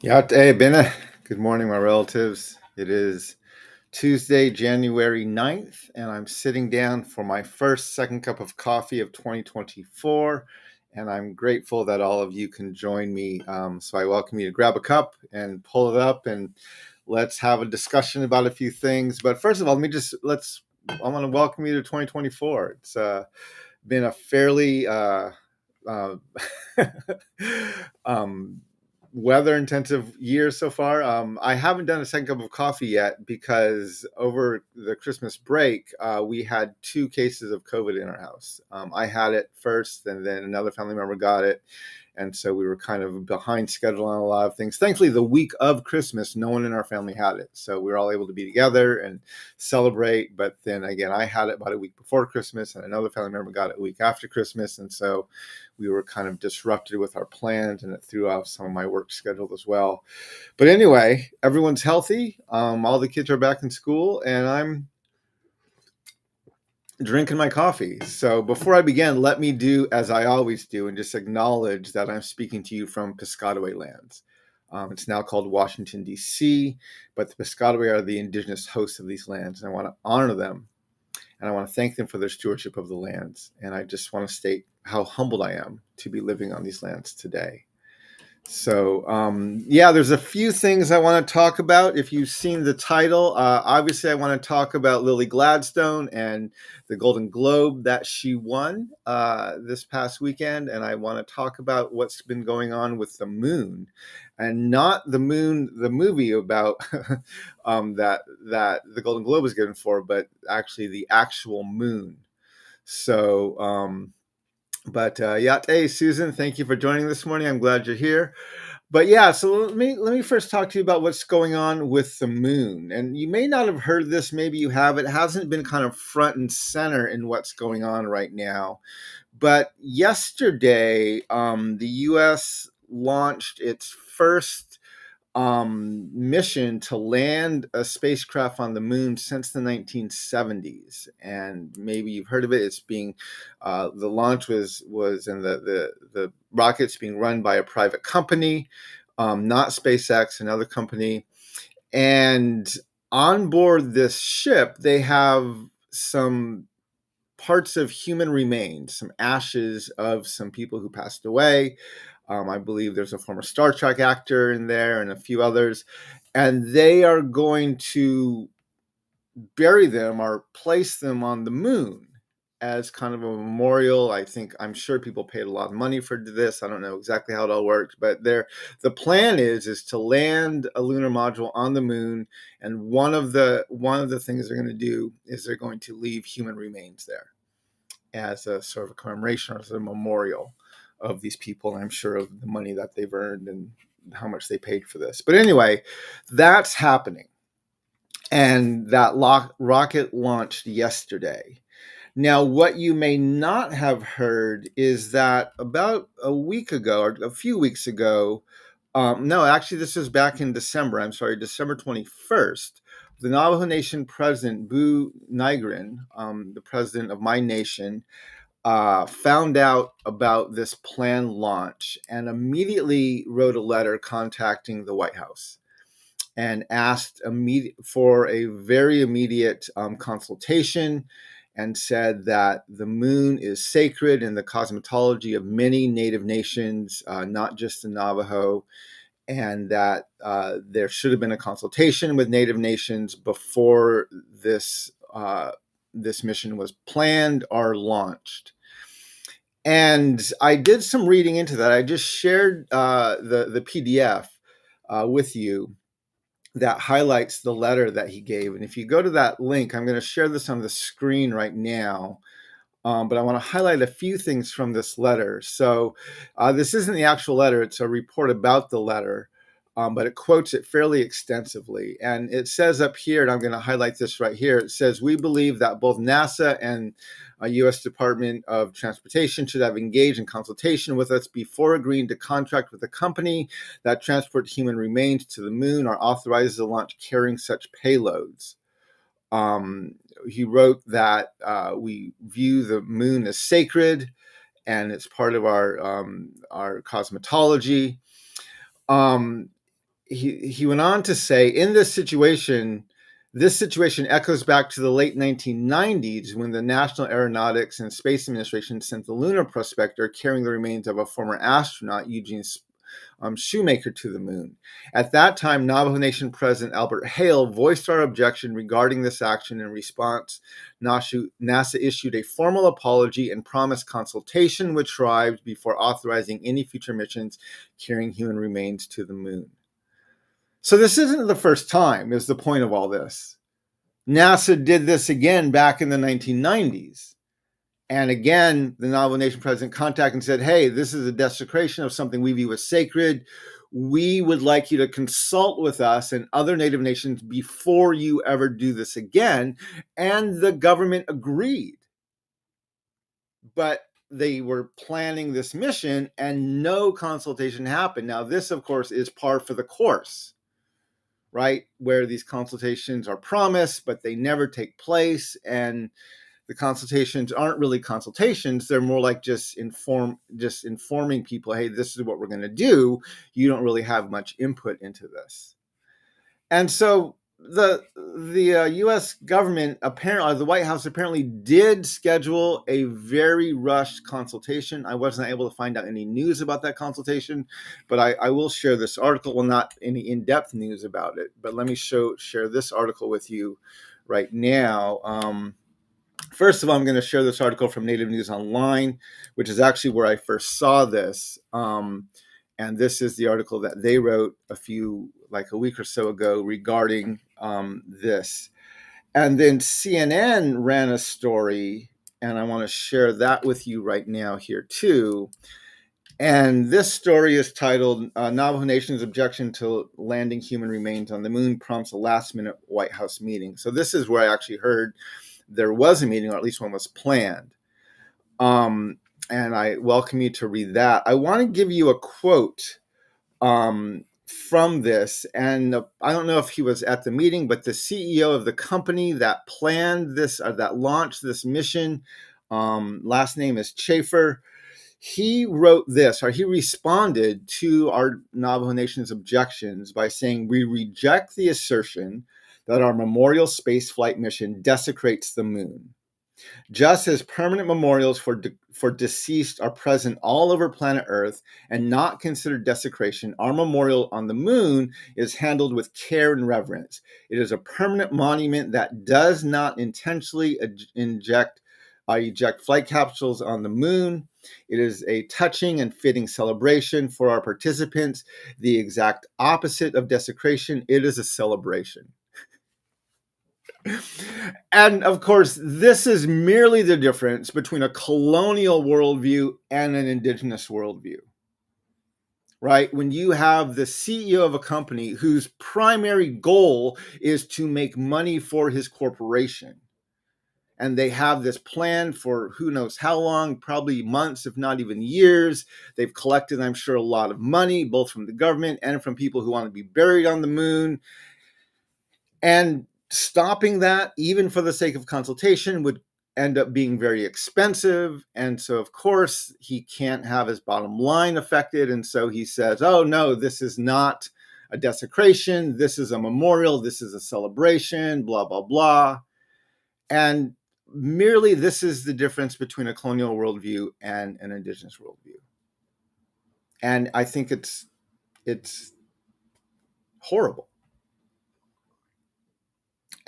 Hey, Bina. Good morning, my relatives. It is Tuesday, January 9th, and I'm sitting down for my second cup of coffee of 2024. And I'm grateful that all of you can join me. So I welcome you to grab a cup and pull it up, and let's have a discussion about a few things. But first of all, I want to welcome you to 2024. It's been a fairly uh, um, weather intensive year so far. I haven't done a second cup of coffee yet because over the Christmas break, we had 2 cases of COVID in our house. I had it first, and then another family member got it. And so we were kind of behind schedule on a lot of things. Thankfully, the week of Christmas, no one in our family had it. So we were all able to be together and celebrate. But then again, I had it about a week before Christmas, and another family member got it a week after Christmas. And so we were kind of disrupted with our plans, and it threw off some of my work schedule as well. But anyway, everyone's healthy. All the kids are back in school, and I'm drinking my coffee. So before I begin, let me do as I always do and just acknowledge that I'm speaking to you from Piscataway lands. It's now called Washington, D.C., but the Piscataway are the indigenous hosts of these lands, and I want to honor them, and I want to thank them for their stewardship of the lands. And I just want to state how humbled I am to be living on these lands today. So, there's a few things I want to talk about. If you've seen the title, obviously I want to talk about Lily Gladstone and the Golden Globe that she won this past weekend. And I want to talk about what's been going on with the moon, and not the moon, the movie about that the Golden Globe was given for, but actually the actual moon. So, hey, Susan, thank you for joining this morning. I'm glad you're here. But yeah, so let me first talk to you about what's going on with the moon. And you may not have heard this, maybe you have. It hasn't been kind of front and center in what's going on right now. But yesterday, the U.S. launched its first mission to land a spacecraft on the moon since the 1970s, and maybe you've heard of it. It's being the launch was and the rocket's being run by a private company, not SpaceX, another company. And on board this ship, they have some parts of human remains, some ashes of some people who passed away. I believe there's a former Star Trek actor in there and a few others. And they are going to bury them or place them on the moon as kind of a memorial. I'm sure people paid a lot of money for this. I don't know exactly how it all worked, but the plan is to land a lunar module on the moon, and one of the things they're going to do is they're going to leave human remains there as a sort of a commemoration or as a memorial of these people, and I'm sure of the money that they've earned and how much they paid for this. But anyway, that's happening. And that rocket launched yesterday. Now, what you may not have heard is that about a week ago, or a few weeks ago, no, actually, this was back in December. I'm sorry, December 21st. The Navajo Nation President Buu Nygren, the president of my nation, found out about this planned launch and immediately wrote a letter contacting the White House and asked for a very immediate consultation, and said that the moon is sacred in the cosmology of many Native nations, not just the Navajo, and that there should have been a consultation with Native nations before this mission was planned or launched. And I did some reading into that. I just shared the PDF with you that highlights the letter that he gave. And if you go to that link, I'm going to share this on the screen right now. But I want to highlight a few things from this letter. So this isn't the actual letter. It's a report about the letter, but it quotes it fairly extensively. And it says up here, and I'm going to highlight this right here, it says, "We believe that both NASA and U.S. Department of Transportation should have engaged in consultation with us before agreeing to contract with a company that transports human remains to the moon or authorizes the launch carrying such payloads." He wrote that we view the moon as sacred, and it's part of our cosmology. he went on to say, in this situation echoes back to the late 1990s when the National Aeronautics and Space Administration sent the lunar prospector carrying the remains of a former astronaut, Eugene Shoemaker, to the moon. At that time, Navajo Nation President Albert Hale voiced our objection regarding this action. In response, NASA issued a formal apology and promised consultation with tribes before authorizing any future missions carrying human remains to the moon. So this isn't the first time, is the point of all this. NASA did this again back in the 1990s. And again, the Navajo Nation president contacted and said, hey, this is a desecration of something we view as sacred. We would like you to consult with us and other Native nations before you ever do this again. And the government agreed. But they were planning this mission and no consultation happened. Now, this, of course, is par for the course, right? Where these consultations are promised, but they never take place. And the consultations aren't really consultations. They're more like just informing people, hey, this is what we're going to do. You don't really have much input into this. And so the U.S. government, apparently, the White House apparently did schedule a very rushed consultation. I wasn't able to find out any news about that consultation, but I will share this article. Well, not any in-depth news about it, but let me share this article with you right now. First of all, I'm going to share this article from Native News Online, which is actually where I first saw this. And this is the article that they wrote a week or so ago regarding this. And then CNN ran a story, and I want to share that with you right now here too. And this story is titled Navajo Nation's Objection to Landing Human Remains on the Moon Prompts a Last-Minute White House Meeting. So this is where I actually heard there was a meeting, or at least one was planned. And I welcome you to read that. I want to give you a quote from this. And I don't know if he was at the meeting, but the CEO of the company that planned this, or that launched this mission, last name is Chafer. He wrote this, or he responded to our Navajo Nation's objections by saying, we reject the assertion that our memorial spaceflight mission desecrates the moon. Just as permanent memorials for deceased are present all over planet Earth and not considered desecration, our memorial on the moon is handled with care and reverence. It is a permanent monument that does not intentionally eject flight capsules on the moon. It is a touching and fitting celebration for our participants. The exact opposite of desecration, it is a celebration. And of course, this is merely the difference between a colonial worldview and an indigenous worldview, right? When you have the CEO of a company whose primary goal is to make money for his corporation, and they have this plan for who knows how long, probably months, if not even years. They've collected, I'm sure, a lot of money, both from the government and from people who want to be buried on the moon. And stopping that, even for the sake of consultation, would end up being very expensive. And so, of course, he can't have his bottom line affected. And so he says, oh, no, this is not a desecration. This is a memorial. This is a celebration, blah, blah, blah. And merely this is the difference between a colonial worldview and an indigenous worldview. And I think it's horrible.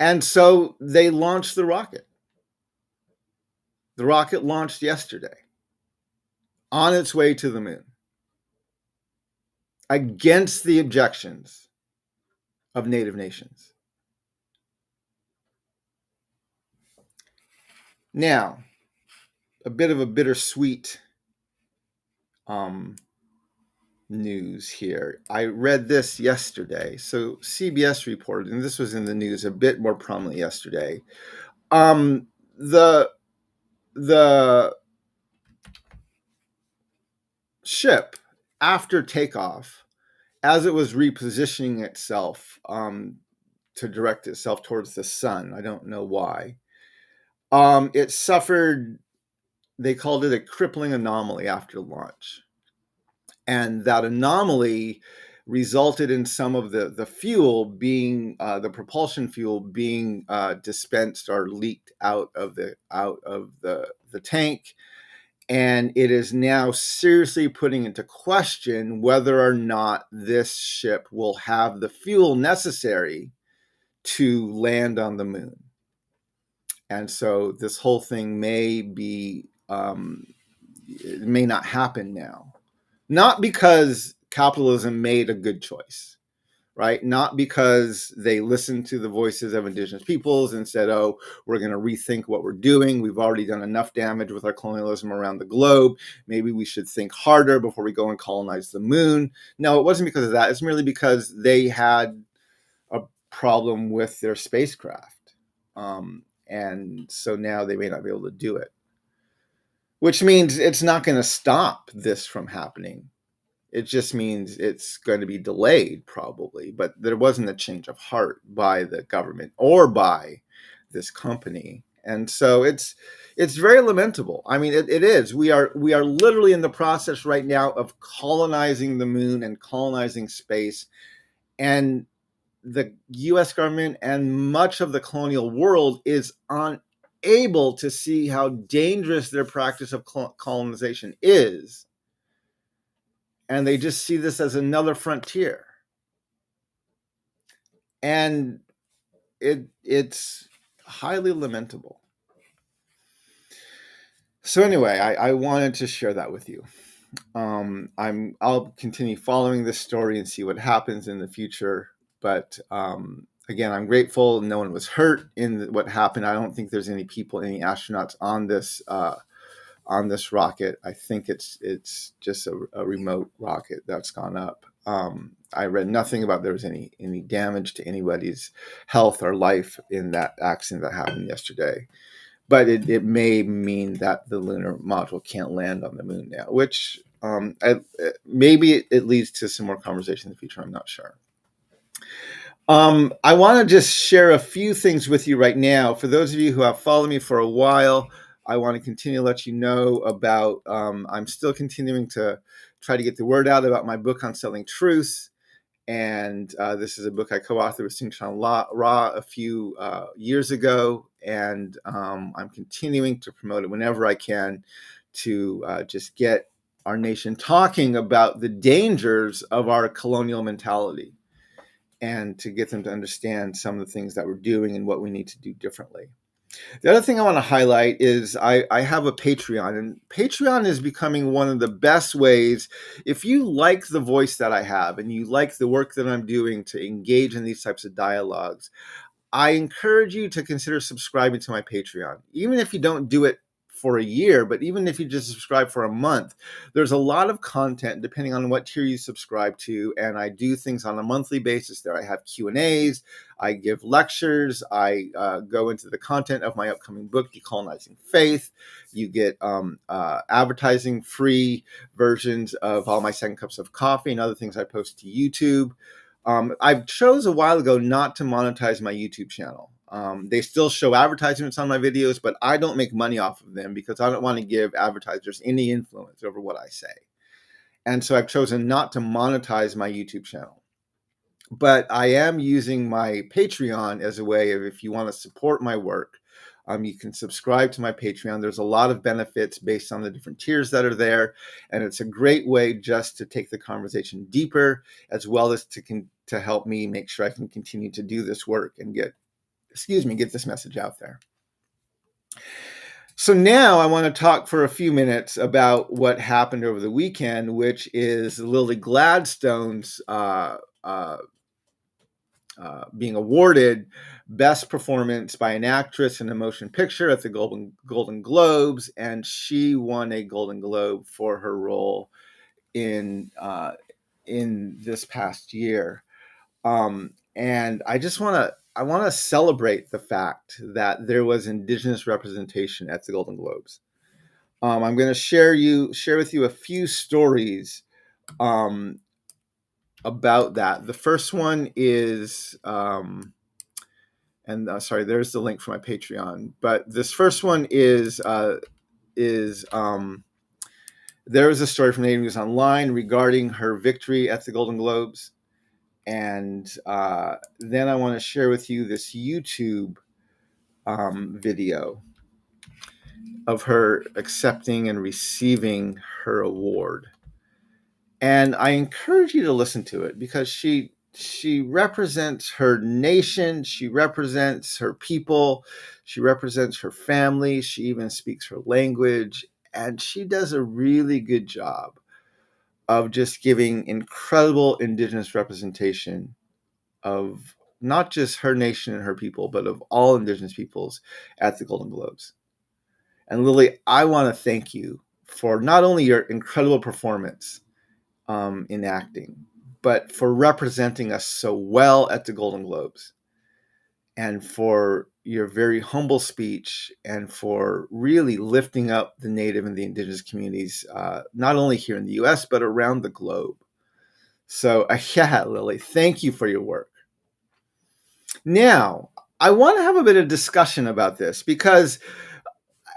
And so they launched the rocket. The rocket launched yesterday on its way to the moon against the objections of Native nations. Now, a bit of a bittersweet news here. I read this yesterday. So CBS reported, and this was in the news a bit more prominently yesterday. The ship, after takeoff, as it was repositioning itself to direct itself towards the sun, I don't know why, it suffered, they called it a crippling anomaly after launch. And that anomaly resulted in some of the fuel being the propulsion fuel being dispensed or leaked out of the tank, and it is now seriously putting into question whether or not this ship will have the fuel necessary to land on the moon. And so this whole thing may be it may not happen now, not because capitalism made a good choice, right? Not because they listened to the voices of indigenous peoples and said, oh, we're going to rethink what we're doing. We've already done enough damage with our colonialism around the globe. Maybe we should think harder before we go and colonize the moon. No, it wasn't because of that. It's merely because they had a problem with their spacecraft. And so now they may not be able to do it, which means it's not going to stop this from happening. It just means it's going to be delayed probably, but there wasn't a change of heart by the government or by this company. And so it's very lamentable. I mean, it is. We are literally in the process right now of colonizing the moon and colonizing space. And the US government and much of the colonial world is unable to see how dangerous their practice of colonization is. And they just see this as another frontier. And it's highly lamentable. So anyway, I wanted to share that with you. I'll continue following this story and see what happens in the future. But again, I'm grateful no one was hurt in what happened. I don't think there's any people, any astronauts on this rocket. I think it's just a remote rocket that's gone up. I read nothing about there was any damage to anybody's health or life in that accident that happened yesterday. But it may mean that the lunar module can't land on the moon now, which maybe it leads to some more conversation in the future. I'm not sure. I want to just share a few things with you right now. For those of you who have followed me for a while, I want to continue to let you know about, I'm still continuing to try to get the word out about my book on selling truth. And this is a book I co-authored with Sing-Chan Ra a few years ago. And I'm continuing to promote it whenever I can to just get our nation talking about the dangers of our colonial mentality and to get them to understand some of the things that we're doing and what we need to do differently. The other thing I want to highlight is I have a Patreon, and Patreon is becoming one of the best ways. If you like the voice that I have and you like the work that I'm doing to engage in these types of dialogues, I encourage you to consider subscribing to my Patreon, even if you don't do it for a year, but even if you just subscribe for a month. There's a lot of content depending on what tier you subscribe to, and I do things on a monthly basis there. I have Q&As, I give lectures, I go into the content of my upcoming book, Decolonizing Faith. You get advertising free versions of all my second cups of coffee and other things I post to YouTube. I chose a while ago not to monetize my YouTube channel. They still show advertisements on my videos, but I don't make money off of them because I don't want to give advertisers any influence over what I say. And so I've chosen not to monetize my YouTube channel. But I am using my Patreon as a way of, if you want to support my work, you can subscribe to my Patreon. There's a lot of benefits based on the different tiers that are there. And it's a great way just to take the conversation deeper, as well as to help me make sure I can continue to do this work and get this message out there. So now I want to talk for a few minutes about what happened over the weekend, which is Lily Gladstone's being awarded Best Performance by an Actress in a Motion Picture at the Golden Globes, and she won a Golden Globe for her role in this past year. And I just want to celebrate the fact that there was Indigenous representation at the Golden Globes. I'm going to share with you a few stories about that. The first one is, sorry, there's the link for my Patreon. But this first one is there is a story from Indigenous Online regarding her victory at the Golden Globes. And then I want to share with you this YouTube video of her accepting and receiving her award. And I encourage you to listen to it because she represents her nation, she represents her people, she represents her family, she even speaks her language, and she does a really good job of just giving incredible Indigenous representation of not just her nation and her people, but of all Indigenous peoples at the Golden Globes. And Lily, I want to thank you for not only your incredible performance in acting, but for representing us so well at the Golden Globes, and for your very humble speech, and for really lifting up the Native and the Indigenous communities, not only here in the U.S., but around the globe. So, yeah, Lily, thank you for your work. Now, I want to have a bit of discussion about this because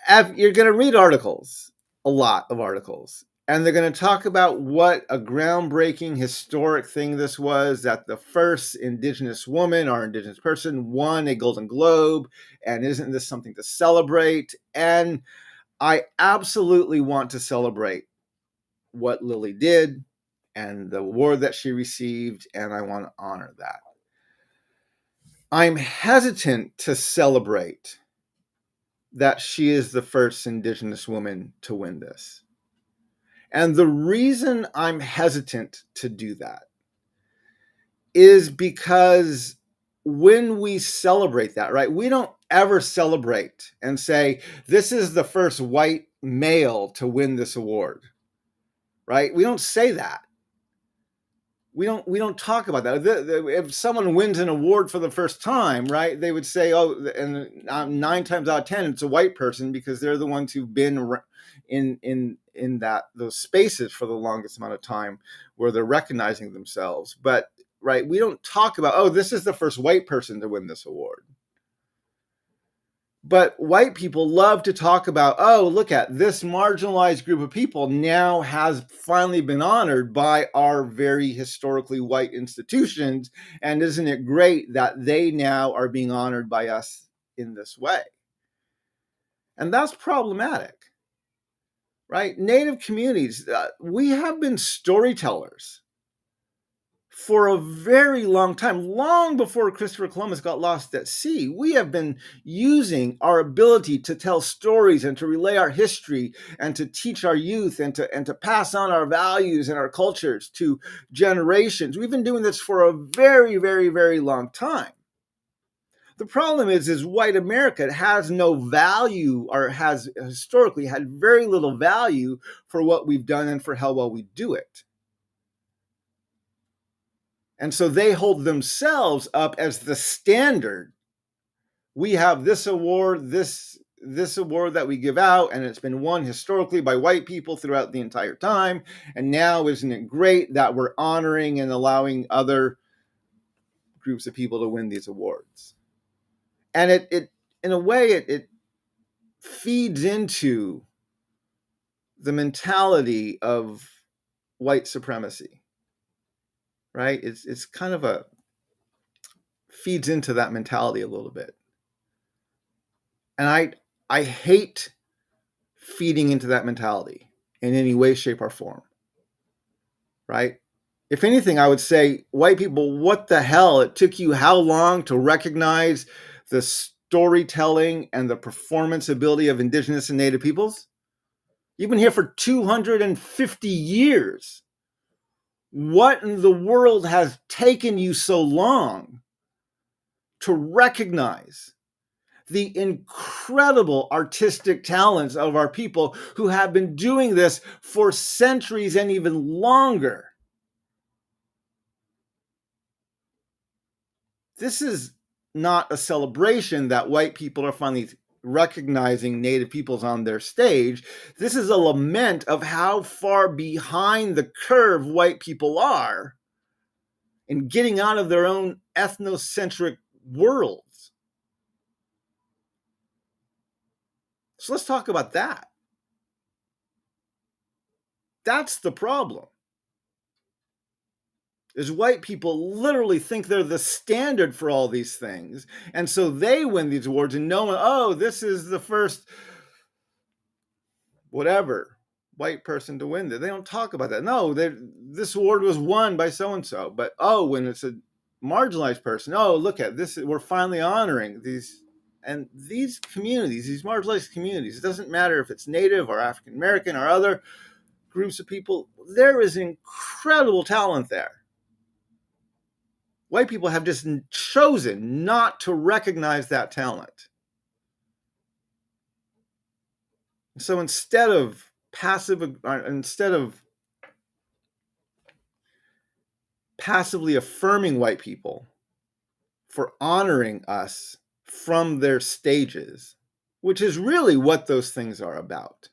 you're going to read articles, a lot of articles, and they're going to talk about what a groundbreaking historic thing this was, that the first Indigenous woman or Indigenous person won a Golden Globe, and isn't this something to celebrate? And I absolutely want to celebrate what Lily did and the award that she received, and I want to honor that. I'm hesitant to celebrate that she is the first Indigenous woman to win this. And the reason I'm hesitant to do that is because when we celebrate that, right, we don't ever celebrate and say, this is the first white male to win this award, right? We don't say that. We don't talk about that. If someone wins an award for the first time, right, they would say, oh, and 9 times out of 10, it's a white person because they're the ones who've been in those spaces for the longest amount of time where they're recognizing themselves. But right, we don't talk about, oh, this is the first white person to win this award. But white people love to talk about, oh, look at this marginalized group of people now has finally been honored by our very historically white institutions. And isn't it great that they now are being honored by us in this way? And that's problematic, right? Native communities, we have been storytellers for a very long time, long before Christopher Columbus got lost at sea. We have been using our ability to tell stories and to relay our history and to teach our youth and to pass on our values and our cultures to generations. We've been doing this for a very, very, very long time. The problem is white America has no value, or has historically had very little value for what we've done and for how well we do it. And so they hold themselves up as the standard. We have this award, this award that we give out, and it's been won historically by white people throughout the entire time. And now, isn't it great that we're honoring and allowing other groups of people to win these awards? And it in a way, it feeds into the mentality of white supremacy, right? It's kind of feeds into that mentality a little bit. And I hate feeding into that mentality in any way, shape, or form, right? If anything, I would say, white people, what the hell? It took you how long to recognize the storytelling and the performance ability of Indigenous and Native peoples? You've been here for 250 years. What in the world has taken you so long to recognize the incredible artistic talents of our people who have been doing this for centuries and even longer? This is not a celebration that white people are finally recognizing Native peoples on their stage. This is a lament of how far behind the curve white people are in getting out of their own ethnocentric worlds. So let's talk about that. That's the problem. is white people literally think they're the standard for all these things. And so they win these awards and no one, oh, this is the first whatever white person to win that. They don't talk about that. No, this award was won by so-and-so. But oh, when it's a marginalized person, oh, look at this, we're finally honoring these. And these communities, these marginalized communities, it doesn't matter if it's Native or African American or other groups of people, there is incredible talent there. White people have just chosen not to recognize that talent. So instead of passively affirming white people for honoring us from their stages, which is really what those things are about,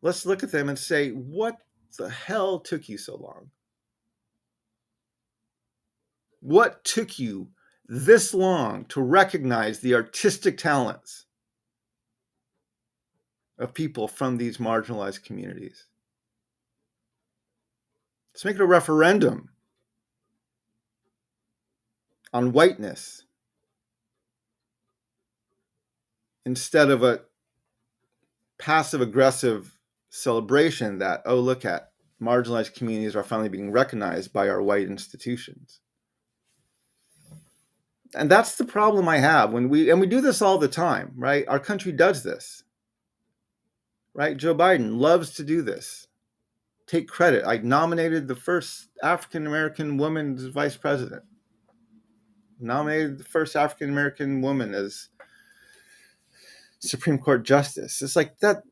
let's look at them and say, what the hell took you so long? What took you this long to recognize the artistic talents of people from these marginalized communities? Let's make it a referendum on whiteness instead of a passive aggressive celebration that, oh, look at marginalized communities are finally being recognized by our white institutions. And that's the problem I have when we do this all the time, right? Our country does this, right? Joe Biden loves to do this. Take credit. I nominated the first African-American woman as vice president. Nominated the first African-American woman as Supreme Court justice. It's like that.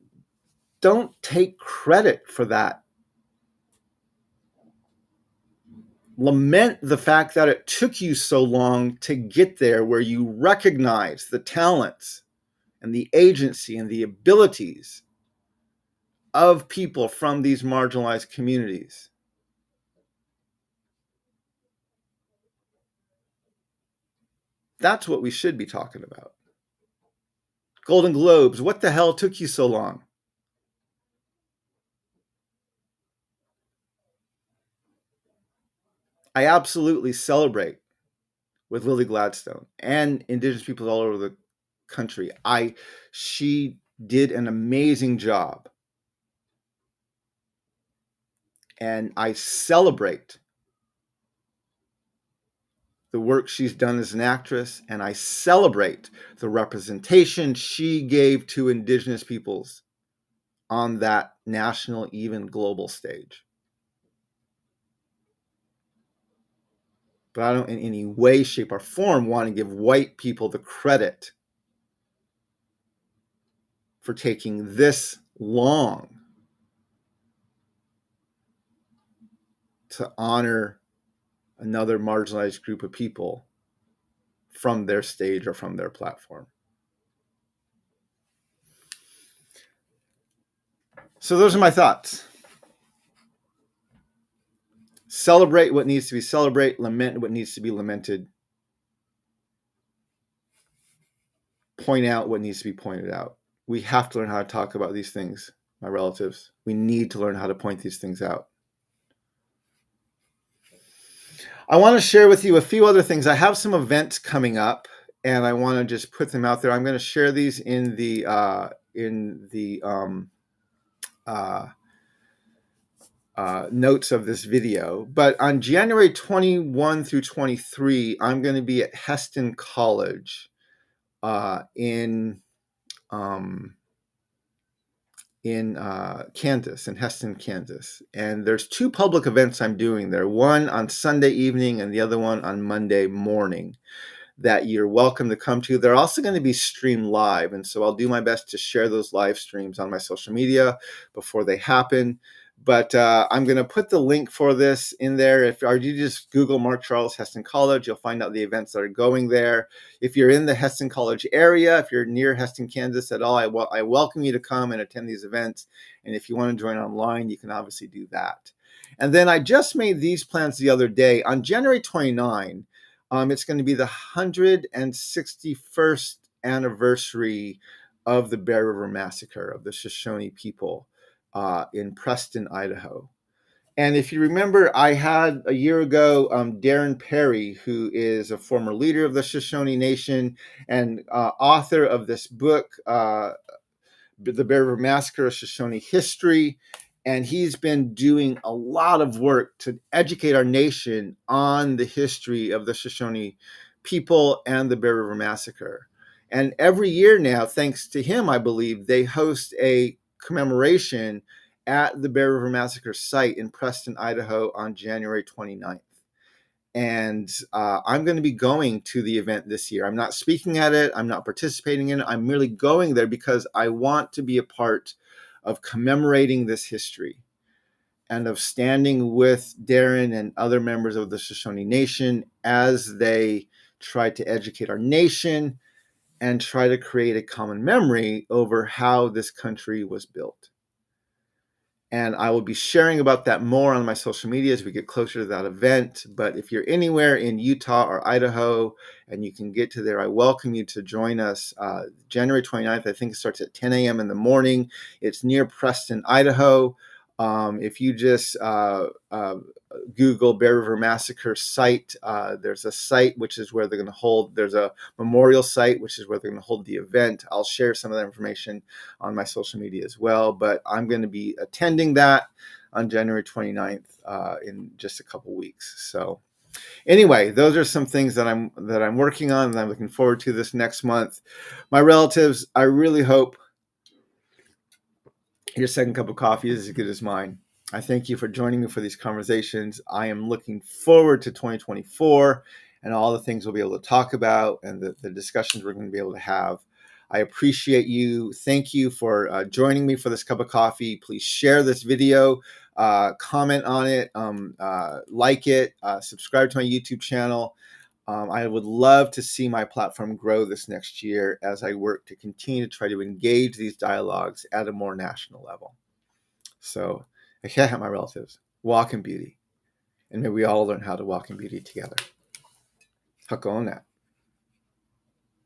Don't take credit for that. Lament the fact that it took you so long to get there, where you recognize the talents and the agency and the abilities of people from these marginalized communities. That's what we should be talking about. Golden Globes, what the hell took you so long? I absolutely celebrate with Lily Gladstone and Indigenous peoples all over the country. She did an amazing job. And I celebrate the work she's done as an actress, and I celebrate the representation she gave to Indigenous peoples on that national, even global stage. But I don't in any way, shape, or form want to give white people the credit for taking this long to honor another marginalized group of people from their stage or from their platform. So those are my thoughts. Celebrate what needs to be celebrated, lament what needs to be lamented, point out what needs to be pointed out. We have to learn how to talk about these things, my relatives. We need to learn how to point these things out. I want to share with you a few other things. I have some events coming up, and I want to just put them out there. I'm going to share these in the notes of this video. But on January 21 through 23, I'm going to be at Heston College in Kansas, in Heston, Kansas. And there's two public events I'm doing there, one on Sunday evening and the other one on Monday morning, that you're welcome to come to. They're also going to be streamed live. And so I'll do my best to share those live streams on my social media before they happen. But I'm going to put the link for this in there. If you just Google Mark Charles Heston College, you'll find out the events that are going there. If you're in the Heston College area, if you're near Heston, Kansas at all, I welcome you to come and attend these events. And if you want to join online, you can obviously do that. And then I just made these plans the other day. On January 29, it's going to be the 161st anniversary of the Bear River Massacre of the Shoshone people in Preston, Idaho. And if you remember, I had a year ago Darren Perry, who is a former leader of the Shoshone Nation and author of this book, The Bear River Massacre, Shoshone History. And he's been doing a lot of work to educate our nation on the history of the Shoshone people and the Bear River Massacre. And every year now, thanks to him, I believe, they host a commemoration at the Bear River Massacre site in Preston, Idaho on January 29th. And I'm going to be going to the event this year. I'm not speaking at it. I'm not participating in it. I'm merely going there because I want to be a part of commemorating this history and of standing with Darren and other members of the Shoshone Nation as they try to educate our nation and try to create a common memory over how this country was built. And I will be sharing about that more on my social media as we get closer to that event. But if you're anywhere in Utah or Idaho and you can get to there, I welcome you to join us. January 29th, I think it starts at 10 a.m. in the morning. It's near Preston, Idaho. If you just Google Bear River Massacre site, there's a site which is where they're going to hold, there's a memorial site which is where they're going to hold the event. I'll share some of that information on my social media as well, but I'm going to be attending that on January 29th in just a couple weeks. So anyway, those are some things that I'm working on and I'm looking forward to this next month. My relatives, I really hope your second cup of coffee is as good as mine. I thank you for joining me for these conversations. I am looking forward to 2024 and all the things we'll be able to talk about and the discussions we're going to be able to have. I appreciate you. Thank you for joining me for this cup of coffee. Please share this video, comment on it, like it, subscribe to my YouTube channel. I would love to see my platform grow this next year as I work to continue to try to engage these dialogues at a more national level. So, yeah, my relatives, walk in beauty. And may we all learn how to walk in beauty together. Huck on that.